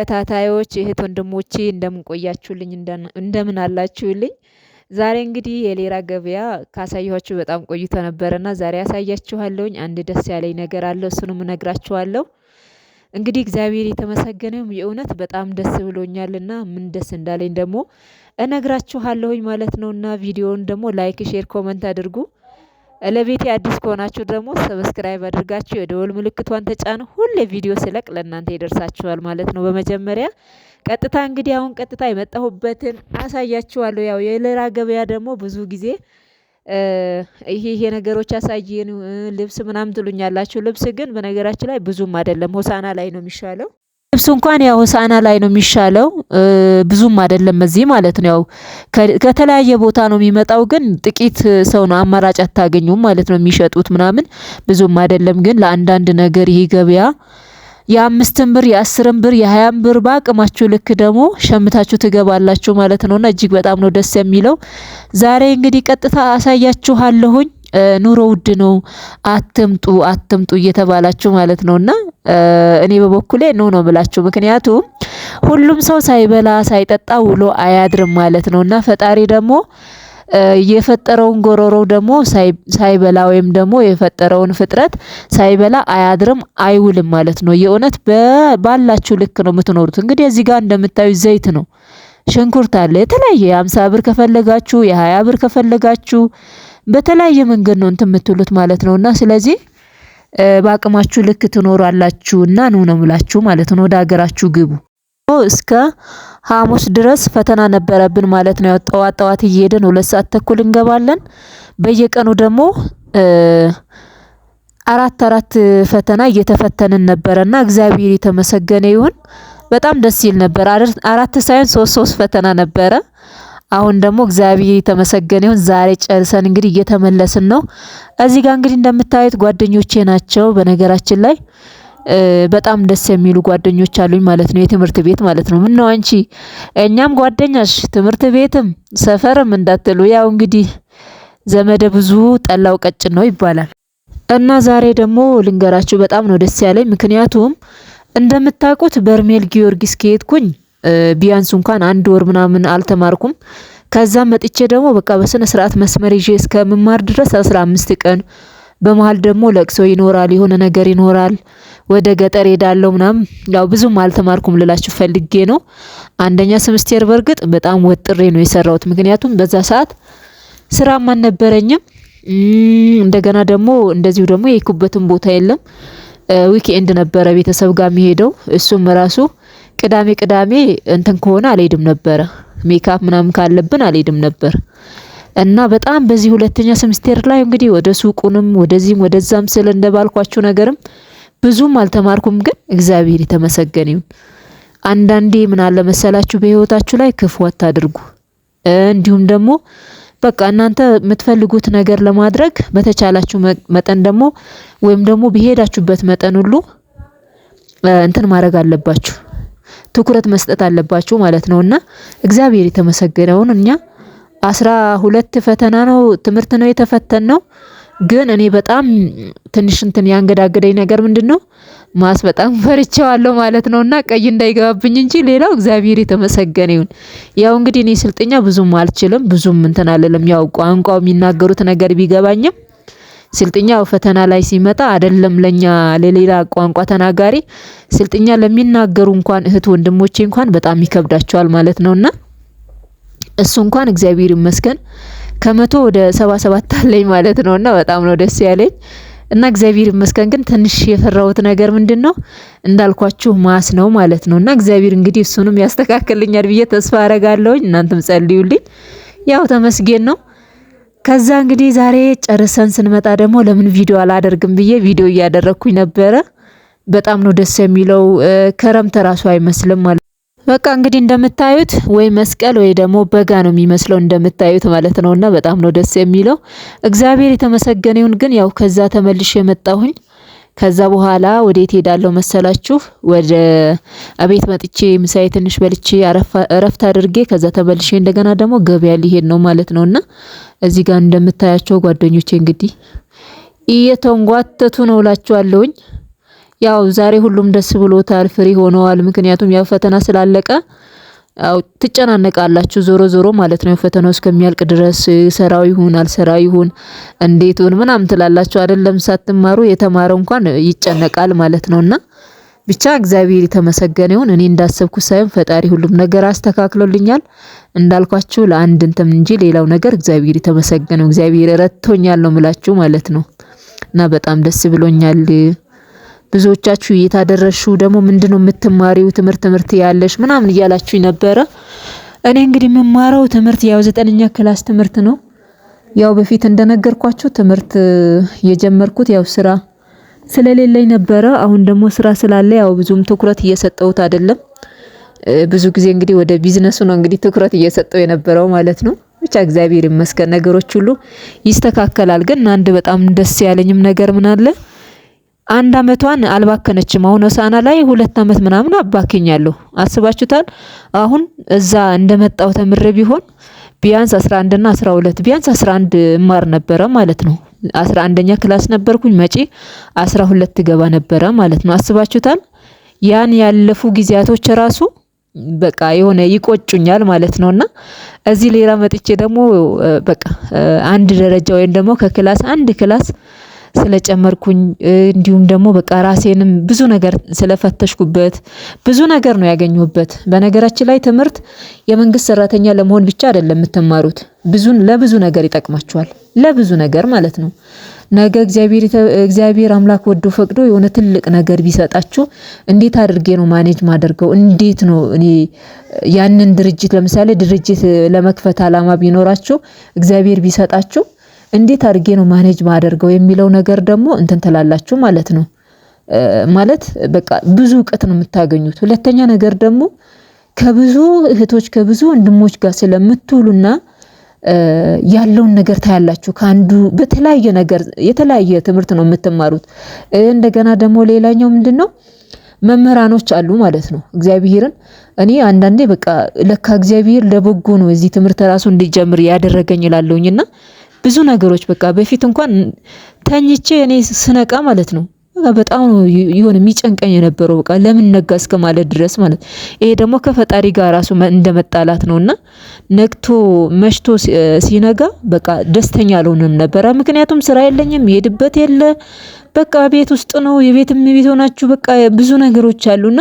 ተከታታዮች እህት ወንድሞቼ እንደምን ቆያችሁልኝ? እንደምን አላችሁልኝ? ዛሬ እንግዲህ የሌላ ገበያ ካሳየኋችሁ በጣም ቆይቶ ነበረና ዛሬ ያሳያችኋለሁኝ። አንድ ደስ ያለኝ ነገር አለ፣ እሱንም እነግራችኋለሁ። እንግዲህ እግዚአብሔር የተመሰገነው የእውነት በጣም ደስ ብሎኛልና ምን ደስ እንዳለኝ ደግሞ እነግራችኋለሁኝ ማለት ነውና ቪዲዮውን ደግሞ ላይክ፣ ሼር፣ ኮመንት አድርጉ። ለቤቴ አዲስ ከሆናችሁ ደግሞ ሰብስክራይብ አድርጋችሁ የደወል ምልክቷን ተጫኑ። ሁሌ ቪዲዮ ስለቅ ለእናንተ ይደርሳችኋል ማለት ነው። በመጀመሪያ ቀጥታ እንግዲህ አሁን ቀጥታ የመጣሁበትን አሳያችኋለሁ። ያው የሌላ ገበያ ደግሞ ብዙ ጊዜ ይሄ ነገሮች ያሳየን ልብስ ምናምን ትሉኛላችሁ። ልብስ ግን በነገራችን ላይ ብዙም አይደለም፣ ሆሳና ላይ ነው የሚሻለው። ልብሱ እንኳን ያው ሆሳና ላይ ነው የሚሻለው፣ ብዙም አይደለም እዚህ ማለት ነው። ያው ከተለያየ ቦታ ነው የሚመጣው፣ ግን ጥቂት ሰው ነው፣ አማራጭ አታገኙም ማለት ነው። የሚሸጡት ምናምን ብዙም አይደለም፣ ግን ለአንዳንድ ነገር ይሄ ገበያ የአምስትም ብር የአስርም ብር የሀያም ብር በአቅማችሁ ልክ ደግሞ ሸምታችሁ ትገባላችሁ ማለት ነውና እጅግ በጣም ነው ደስ የሚለው። ዛሬ እንግዲህ ቀጥታ አሳያችኋለሁኝ። ኑሮ ውድ ነው፣ አትምጡ አትምጡ እየተባላችሁ ማለት ነውና እኔ በበኩሌ ነው ብላችሁ፣ ምክንያቱም ሁሉም ሰው ሳይበላ ሳይጠጣ ውሎ አያድርም ማለት ነውና ፈጣሪ ደግሞ የፈጠረውን ጎሮሮ ደግሞ ሳይበላ ወይም ደግሞ የፈጠረውን ፍጥረት ሳይበላ አያድርም አይውልም ማለት ነው። የእውነት ባላችሁ ልክ ነው የምትኖሩት። እንግዲህ እዚህ ጋር እንደምታዩት ዘይት ነው፣ ሽንኩርት አለ፣ የተለያየ የ50 ብር ከፈለጋችሁ የ20 ብር ከፈለጋችሁ በተለያየ መንገድ ነው እንትን የምትሉት ማለት ነውና ስለዚህ በአቅማችሁ ልክ ትኖራላችሁና ነው የምላችሁ ማለት ነው። ወደ ሀገራችሁ ግቡ። እስከ ሐሙስ ድረስ ፈተና ነበረብን ማለት ነው። ጠዋት እየሄድን 2 ሰዓት ተኩል እንገባለን። በየቀኑ ደግሞ አራት ፈተና እየተፈተንን ነበረና እግዚአብሔር የተመሰገነ ይሁን። በጣም ደስ ይል ነበር። 4 ሳይሆን 3 ፈተና ነበረ። አሁን ደግሞ እግዚአብሔር የተመሰገነ ይሁን ዛሬ ጨርሰን እንግዲህ እየተመለስን ነው። እዚህ ጋር እንግዲህ እንደምታዩት ጓደኞቼ ናቸው። በነገራችን ላይ በጣም ደስ የሚሉ ጓደኞች አሉኝ ማለት ነው። የትምህርት ቤት ማለት ነው። ምን ነው አንቺ እኛም ጓደኛሽ ትምህርት ቤትም ሰፈርም እንዳትሉ፣ ያው እንግዲህ ዘመደ ብዙ ጠላው ቀጭን ነው ይባላል። እና ዛሬ ደግሞ ልንገራችሁ በጣም ነው ደስ ያለኝ። ምክንያቱም እንደምታውቁት በርሜል ጊዮርጊስ ከሄድኩኝ ቢያንስ እንኳን 1 ወር ምናምን አልተማርኩም። ከዛም መጥቼ ደግሞ በቃ በስነ ስርዓት መስመር ይዤ እስከምማር ድረስ 15 ቀን በመሃል ደግሞ ለቅሶ ይኖራል፣ የሆነ ነገር ይኖራል። ወደ ገጠር ሄዳለሁ ምናምን፣ ያው ብዙም አልተማርኩም ልላችሁ ፈልጌ ነው። አንደኛ ሴምስተር በርግጥ በጣም ወጥሬ ነው የሰራሁት፣ ምክንያቱም በዛ ሰዓት ስራም አልነበረኝም። እንደገና ደግሞ እንደዚሁ ደግሞ የሄድኩበትን ቦታ የለም። ዊክኤንድ ነበረ ቤተሰብ ጋር የሚሄደው፣ እሱም ራሱ ቅዳሜ እንትን ከሆነ አልሄድም ነበረ፣ ሜካፕ ምናምን ካለብን አልሄድም ነበር። እና በጣም በዚህ ሁለተኛ ሴምስተር ላይ እንግዲህ ወደ ሱቁንም ወደዚህም ወደዛም ስለ እንደባልኳችሁ ነገርም ብዙም አልተማርኩም። ግን እግዚአብሔር የተመሰገነ ይሁን። አንዳንዴ ምን አለ መሰላችሁ በህይወታችሁ ላይ ክፉ አታድርጉ። እንዲሁም ደግሞ በቃ እናንተ የምትፈልጉት ነገር ለማድረግ በተቻላችሁ መጠን ደግሞ ወይም ደግሞ በሄዳችሁበት መጠን ሁሉ እንትን ማድረግ አለባችሁ፣ ትኩረት መስጠት አለባችሁ ማለት ነውና እግዚአብሔር የተመሰገነውን እኛ 12 ፈተና ነው ትምህርት ነው የተፈተነው። ግን እኔ በጣም ትንሽ እንትን ያንገዳገደኝ ነገር ምንድነው ማስ በጣም ፈርቼዋለሁ ማለት ነውና ቀይ እንዳይገባብኝ እንጂ ሌላው እግዚአብሔር የተመሰገነ ይሁን። ያው እንግዲህ እኔ ስልጥኛ ብዙም አልችልም፣ ብዙም እንትን አልልም። ያው ቋንቋው የሚናገሩት ነገር ቢገባኝም ስልጥኛው ፈተና ላይ ሲመጣ አይደለም ለኛ ለሌላ ቋንቋ ተናጋሪ ስልጥኛ ለሚናገሩ እንኳን እህት ወንድሞቼ እንኳን በጣም ይከብዳቸዋል ማለት ነውና እሱ እንኳን እግዚአብሔር ይመስገን ከ100 ወደ 77 አለኝ ማለት ነውና በጣም ነው ደስ ያለኝ። እና እግዚአብሔር ይመስገን። ግን ትንሽ የፈራሁት ነገር ምንድነው እንዳልኳችሁ ማስ ነው ማለት ነውና እግዚአብሔር እንግዲህ እሱንም ያስተካክልኛል ብዬ ተስፋ አረጋለሁ። እናንተም ጸልዩልኝ። ያው ተመስገን ነው። ከዛ እንግዲህ ዛሬ ጨርሰን ስንመጣ ደግሞ ለምን ቪዲዮ አላደርግም ብዬ ቪዲዮ እያደረኩኝ ነበረ። በጣም ነው ደስ የሚለው። ከረምት ራሱ አይመስልም ማለት በቃ እንግዲህ እንደምታዩት ወይ መስቀል ወይ ደግሞ በጋ ነው የሚመስለው እንደምታዩት ማለት ነውና በጣም ነው ደስ የሚለው። እግዚአብሔር የተመሰገነ ይሁን። ግን ያው ከዛ ተመልሼ መጣሁኝ። ከዛ በኋላ ወዴት ሄዳለሁ መሰላችሁ? ወደ አቤት መጥቼ ምሳዬ ትንሽ በልቼ እረፍት አድርጌ ከዛ ተመልሼ እንደገና ደግሞ ገበያ ሊሄድ ነው ማለት ነውና እዚህ ጋር እንደምታያቸው ጓደኞቼ እንግዲህ እየተንጓተቱ ነው እላችኋለሁኝ። ያው ዛሬ ሁሉም ደስ ብሎታል፣ ፍሪ ሆነዋል። ምክንያቱም ያው ፈተና ስላለቀ ያው ትጨናነቃላችሁ ዞሮ ዞሮ ማለት ነው። ፈተናው እስከሚያልቅ ድረስ ሰራው ይሁን አልሰራው ይሁን እንዴት ይሁን ምናምን ትላላችሁ አይደለም። ሳትማሩ የተማረው እንኳን ይጨነቃል ማለት ነውና ብቻ እግዚአብሔር የተመሰገነ ይሁን። እኔ እንዳሰብኩት ሳይሆን ፈጣሪ ሁሉም ነገር አስተካክሎልኛል። እንዳልኳችሁ ለአንድ እንትን እንጂ ሌላው ነገር እግዚአብሔር የተመሰገነው እግዚአብሔር ረድቶኛል ነው ምላችሁ ማለት ነው። እና በጣም ደስ ብሎኛል። ብዙዎቻችሁ እየታደረሹ ደግሞ ምንድነው የምትማሪው ትምህርት ያለሽ ምናምን እያላችሁ ነበረ። እኔ እንግዲህ የምማረው ትምህርት ያው 9ኛ ክላስ ትምህርት ነው። ያው በፊት እንደነገርኳችሁ ትምህርት የጀመርኩት ያው ስራ ስለሌለኝ ነበረ። አሁን ደግሞ ስራ ስላለ ያው ብዙም ትኩረት እየሰጠሁት አይደለም። ብዙ ጊዜ እንግዲህ ወደ ቢዝነሱ ነው እንግዲህ ትኩረት እየሰጠው የነበረው ማለት ነው። ብቻ እግዚአብሔር ይመስገን ነገሮች ሁሉ ይስተካከላል። ግን አንድ በጣም ደስ ያለኝም ነገር ምን አለ 1 አመቷን አልባከነችም። አሁን ሆሳዕና ላይ 2 አመት ምናምን አባክኛለሁ። አስባችሁታል? አሁን እዛ እንደመጣው ተምሬ ቢሆን ቢያንስ 11 እና 12 ቢያንስ 11 ማር ነበረ ማለት ነው። 11ኛ ክላስ ነበርኩኝ መጪ 12 ገባ ነበረ ማለት ነው። አስባችሁታል? ያን ያለፉ ጊዜያቶች ራሱ በቃ የሆነ ይቆጩኛል ማለት ነውና እዚህ ሌላ መጥቼ ደግሞ በቃ አንድ ደረጃ ወይም ደግሞ ከክላስ አንድ ክላስ ስለጨመርኩኝ እንዲሁም ደግሞ በቃ ራሴንም ብዙ ነገር ስለፈተሽኩበት ብዙ ነገር ነው ያገኘሁበት። በነገራችን ላይ ትምህርት የመንግስት ሰራተኛ ለመሆን ብቻ አይደለም የምትማሩት፣ ለብዙ ነገር ይጠቅማችኋል። ለብዙ ነገር ማለት ነው። ነገ እግዚአብሔር አምላክ ወዶ ፈቅዶ የሆነ ትልቅ ነገር ቢሰጣችሁ እንዴት አድርጌ ነው ማኔጅ ማደርገው? እንዴት ነው እኔ ያንን ድርጅት ለምሳሌ ድርጅት ለመክፈት አላማ ቢኖራችሁ እግዚአብሔር ቢሰጣችሁ እንዴት አድርጌ ነው ማኔጅ ማደርገው የሚለው ነገር ደግሞ እንትን ተላላችሁ ማለት ነው። ማለት በቃ ብዙ እውቀት ነው የምታገኙት። ሁለተኛ ነገር ደግሞ ከብዙ እህቶች ከብዙ ወንድሞች ጋር ስለምትውሉና ያለውን ነገር ታያላችሁ። ካንዱ በተለያየ ነገር የተለያየ ትምህርት ነው የምትማሩት። እንደገና ደግሞ ሌላኛው ምንድነው መምህራኖች አሉ ማለት ነው። እግዚአብሔርን እኔ አንዳንዴ በቃ ለካ እግዚአብሔር ለበጎ ነው እዚህ ትምህርት ራሱ እንዲጀምር ያደረገኝ ይላልውኝና ብዙ ነገሮች በቃ በፊት እንኳን ተኝቼ እኔ ስነቃ ማለት ነው በጣም ነው የሆነ የሚጨንቀኝ የነበረው በቃ ለምን ነጋ እስከ ማለት ድረስ ማለት። ይሄ ደግሞ ከፈጣሪ ጋር ራሱ እንደመጣላት ነውና ነግቶ መሽቶ ሲነጋ በቃ ደስተኛ አልሆንም ነበር። ምክንያቱም ስራ የለኝም፣ የሄድበት የለ በቃ ቤት ውስጥ ነው የቤትም ቤት ሆናችሁ በቃ ብዙ ነገሮች አሉና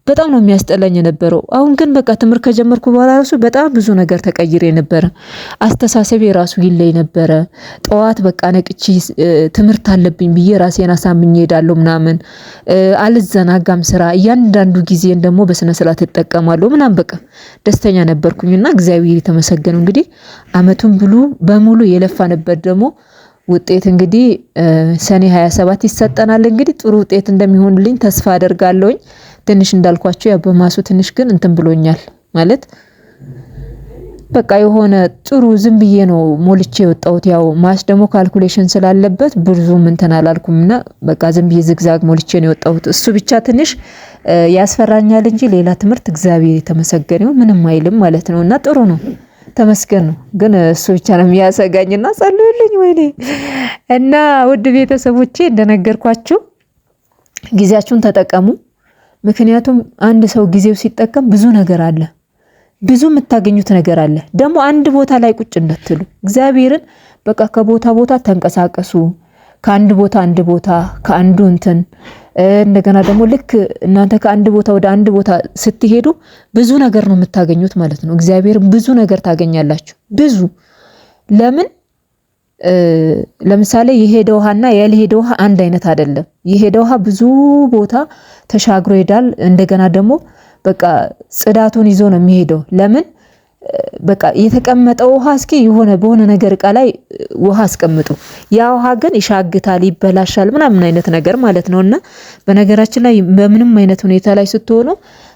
በጣም ነው የሚያስጠላኝ የነበረው። አሁን ግን በቃ ትምህርት ከጀመርኩ በኋላ ራሱ በጣም ብዙ ነገር ተቀይሬ ነበር። አስተሳሰቤ ራሱ ይለይ ነበር። ጠዋት በቃ ነቅቼ ትምህርት አለብኝ ብዬ ራሴን አሳምኜ ሄዳለሁ ምናምን አልዘናጋም። ስራ እያንዳንዱ ጊዜን ደግሞ በስነ ስርዓት እጠቀማለሁ ምናምን በቃ ደስተኛ ነበርኩኝና እግዚአብሔር የተመሰገነው። እንግዲህ አመቱን በሙሉ የለፋንበት ደግሞ ውጤት እንግዲህ ሰኔ 27 ይሰጠናል። እንግዲህ ጥሩ ውጤት እንደሚሆንልኝ ተስፋ አደርጋለሁኝ። ትንሽ እንዳልኳችሁ ያው በማሱ ትንሽ ግን እንትን ብሎኛል ማለት በቃ የሆነ ጥሩ ዝም ብዬ ነው ሞልቼ የወጣሁት። ያው ማስ ደግሞ ካልኩሌሽን ስላለበት ብዙም እንትን አላልኩምና በቃ ዝም ብዬ ዝግዛግ ሞልቼ ነው የወጣሁት። እሱ ብቻ ትንሽ ያስፈራኛል እንጂ ሌላ ትምህርት እግዚአብሔር የተመሰገነው ምንም አይልም ማለት ነውና ጥሩ ነው። ተመስገን ነው። ግን እሱ ብቻ ነው የሚያሰጋኝና ጸልዩልኝ ወይኔ። እና ውድ ቤተሰቦቼ እንደነገርኳችሁ ጊዜያችሁን ተጠቀሙ። ምክንያቱም አንድ ሰው ጊዜው ሲጠቀም ብዙ ነገር አለ፣ ብዙ የምታገኙት ነገር አለ። ደግሞ አንድ ቦታ ላይ ቁጭ እንዳትሉ እግዚአብሔርን በቃ ከቦታ ቦታ ተንቀሳቀሱ። ከአንድ ቦታ አንድ ቦታ ከአንዱ እንትን እንደገና ደግሞ ልክ እናንተ ከአንድ ቦታ ወደ አንድ ቦታ ስትሄዱ ብዙ ነገር ነው የምታገኙት ማለት ነው። እግዚአብሔር ብዙ ነገር ታገኛላችሁ። ብዙ ለምን ለምሳሌ የሄደ ውሃና ያልሄደ ውሃ አንድ አይነት አይደለም። የሄደ ውሃ ብዙ ቦታ ተሻግሮ ይሄዳል። እንደገና ደግሞ በቃ ጽዳቱን ይዞ ነው የሚሄደው። ለምን በቃ የተቀመጠው ውሃ እስኪ የሆነ በሆነ ነገር እቃ ላይ ውሃ አስቀምጡ። ያ ውሃ ግን ይሻግታል፣ ይበላሻል ምናምን አይነት ነገር ማለት ነውና በነገራችን ላይ በምንም አይነት ሁኔታ ላይ ስትሆኑ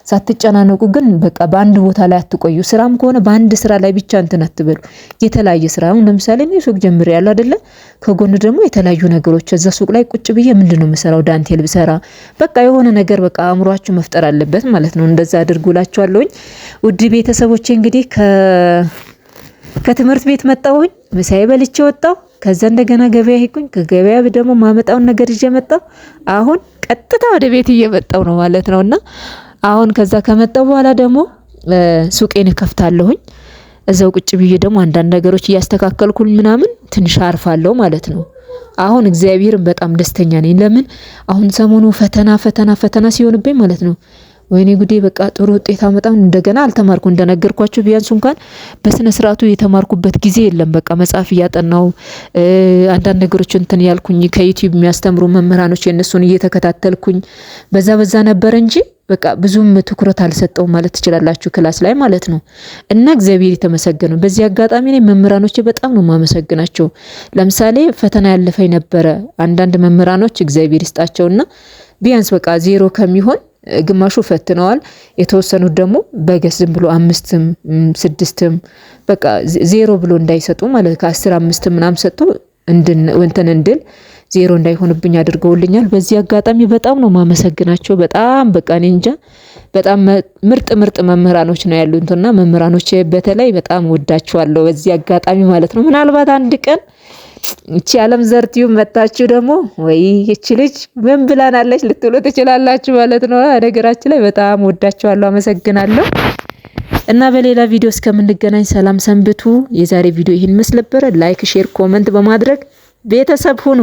ሳትጨናነቁ ግን በቃ በአንድ ቦታ ላይ አትቆዩ። ስራም ከሆነ በአንድ ስራ ላይ ብቻ እንትን አትበሉ። የተለያየ ስራ አሁን ለምሳሌ እኔ ሱቅ ጀምሬያለሁ አይደለ? ከጎን ደግሞ የተለያዩ ነገሮች እዛ ሱቅ ላይ ቁጭ ብዬ ምንድነው የምሰራው? ዳንቴል ብሰራ በቃ የሆነ ነገር በቃ አእምሯችሁ መፍጠር አለበት ማለት ነው። እንደዛ አድርጉላችኋለሁኝ ውድ ቤተሰቦቼ። እንግዲህ ከትምህርት ቤት መጣሁኝ፣ ምሳዬ በልቼ ወጣሁ። ከዛ እንደገና ገበያ ሄድኩኝ። ከገበያ ደግሞ ማመጣውን ነገር ይዤ መጣሁ። አሁን ቀጥታ ወደ ቤት እየመጣው ነው ማለት ነውና አሁን ከዛ ከመጣው በኋላ ደግሞ ሱቄን ከፍታለሁኝ። እዛው ቁጭ ብዬ ደግሞ አንዳንድ ነገሮች እያስተካከልኩኝ ምናምን ትንሽ አርፋለሁ ማለት ነው። አሁን እግዚአብሔርን በጣም ደስተኛ ነኝ። ለምን አሁን ሰሞኑ ፈተና ሲሆንብኝ ማለት ነው ወይኔ ጉዴ በቃ ጥሩ ውጤት አመጣም እንደገና አልተማርኩ እንደነገርኳችሁ ቢያንስ እንኳን በስነ ስርዓቱ የተማርኩበት ጊዜ የለም። በቃ መጽሐፍ እያጠናው አንዳንድ ነገሮች እንትን ያልኩኝ ከዩቲዩብ የሚያስተምሩ መምህራኖች የነሱን እየተከታተልኩኝ በዛ ነበር እንጂ በቃ ብዙም ትኩረት አልሰጠው ማለት ትችላላችሁ ክላስ ላይ ማለት ነው። እና እግዚአብሔር የተመሰገነው በዚህ አጋጣሚ ላይ መምህራኖች በጣም ነው ማመሰግናቸው። ለምሳሌ ፈተና ያለፈኝ ነበረ አንዳንድ መምህራኖች እግዚአብሔር ይስጣቸውና ቢያንስ በቃ 0 ከሚሆን ግማሹ ፈትነዋል። የተወሰኑት ደግሞ በገስ ዝም ብሎ 5ም 6ም በቃ 0 ብሎ እንዳይሰጡ ማለት ከ10 5 ምናምን ሰጥቶ እንድል 0 እንዳይሆንብኝ አድርገውልኛል። በዚህ አጋጣሚ በጣም ነው ማመሰግናቸው። በጣም በቃ እኔ እንጃ በጣም ምርጥ መምህራኖች ነው ያሉትና መምህራኖች በተለይ በጣም ወዳቸዋለሁ በዚህ አጋጣሚ ማለት ነው። ምናልባት አንድ ቀን እቺ ዓለም ዘርቲው መጣችሁ ደግሞ ወይ እቺ ልጅ ምን ብላናለች ልትሉ ትችላላችሁ ማለት ነው። ነገራችን ላይ በጣም ወዳቸዋለሁ፣ አመሰግናለሁ። እና በሌላ ቪዲዮ እስከምንገናኝ ሰላም ሰንብቱ። የዛሬ ቪዲዮ ይሄን መስል ነበር። ላይክ፣ ሼር፣ ኮሜንት በማድረግ ቤተሰብ ሁኑ።